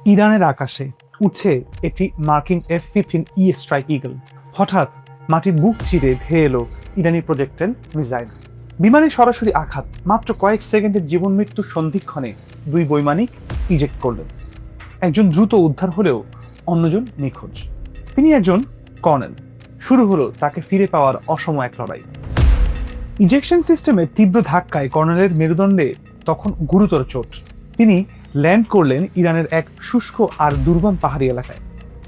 ইরানের আকাশে উঠছে একটি মার্কিন F-15E স্ট্রাইক ইগল। হঠাৎ মাটির বুক চিরে ধেয়ে এলো ইরানি প্রজেক্টেড মিসাইল। বিমানে সরাসরি আঘাত, মাত্র কয়েক সেকেন্ডের জীবন মৃত্যুর সন্ধিক্ষণে দুই বৈমানিক ইজেক্ট করলেন। একজন দ্রুত উদ্ধার হলেও অন্যজন নিখোঁজ। তিনি একজন কর্নেল। শুরু হলো তাকে ফিরে পাওয়ার অসম এক লড়াই। ইজেকশন সিস্টেমের তীব্র ধাক্কায় কর্নেলের মেরুদণ্ডে তখন গুরুতর চোট। তিনি ল্যান্ড করলেন ইরানের এক শুষ্ক আর দুর্গম পাহাড়ি এলাকায়।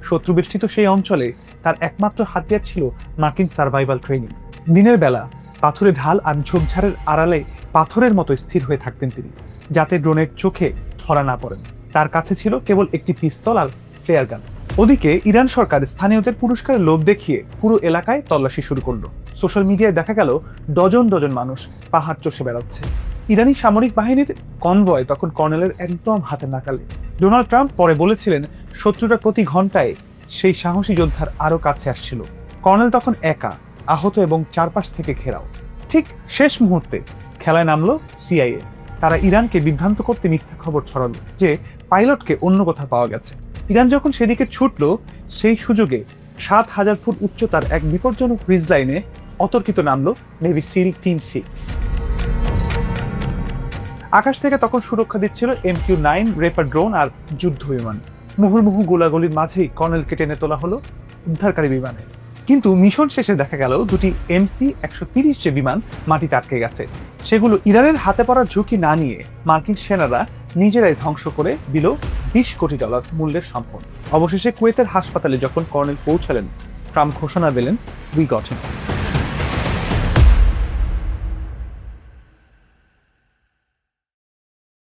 শত্রুবেষ্টিত সেই অঞ্চলে তার একমাত্র হাতিয়ার ছিল মার্কিন সার্ভাইভাল ট্রেনিং। দিনের বেলা পাথরের ঢাল আর ঝোপঝাড়ের আড়ালে পাথরের মতো স্থির হয়ে থাকতেন তিনি, যাতে ড্রোনের চোখে ধরা না পড়েন। তার কাছে ছিল কেবল একটি পিস্তল আর ফ্লেয়ার গান। ওদিকে ইরান সরকার স্থানীয়দের পুরস্কারের লোভ দেখিয়ে পুরো এলাকায় তল্লাশি শুরু করলো। সোশ্যাল মিডিয়ায় দেখা গেল ডজন ডজন মানুষ পাহাড় চষে বেড়াচ্ছে। ইরানি সামরিক বাহিনীর কনভয় তখন কর্নেলের একদম হাতে নাগালে। ডোনাল্ড ট্রাম্প পরে বলেছিলেন, শত্রুরা প্রতি ঘন্টায় সেই সাহসী যোদ্ধার আরো কাছে আসছিল। কর্নেল তখন একা, আহত এবং চারপাশ থেকে ঘেরাও। ঠিক শেষ মুহূর্তে খেলায় নামলো CIA। তারা ইরানকে বিভ্রান্ত করতে মিথ্যা খবর ছড়ালো যে পাইলটকে অন্য কোথাও পাওয়া গেছে। ইরান যখন সেদিকে ছুটলো, সেই সুযোগে 7,000 ফুট উচ্চতার এক বিপজ্জনক রিজ লাইনে অতর্কিত নামলো নেভি সিল টিম 6। আকাশ থেকে তখন সুরক্ষা দিচ্ছিল MQ-9 রেপার ড্রোন আর যুদ্ধ বিমান। মুহুর্মুহু গোলাগুলির মাঝেই কর্নেলকে টেনে তোলা হলো উদ্ধারকারী বিমানে। কিন্তু মিশন শেষে দেখা গেল দুটি MC-130 যে বিমান মাটিতে আটকে গেছে। সেগুলো ইরানের হাতে পড়ার ঝুঁকি না নিয়ে মার্কিন সেনারা নিজেরাই ধ্বংস করে দিল $20 কোটি মূল্যের সম্পদ। অবশেষে কুয়েতের হাসপাতালে যখন কর্নেল পৌঁছালেন, ট্রাম্প ঘোষণা দিলেন, "উই গট হিম"।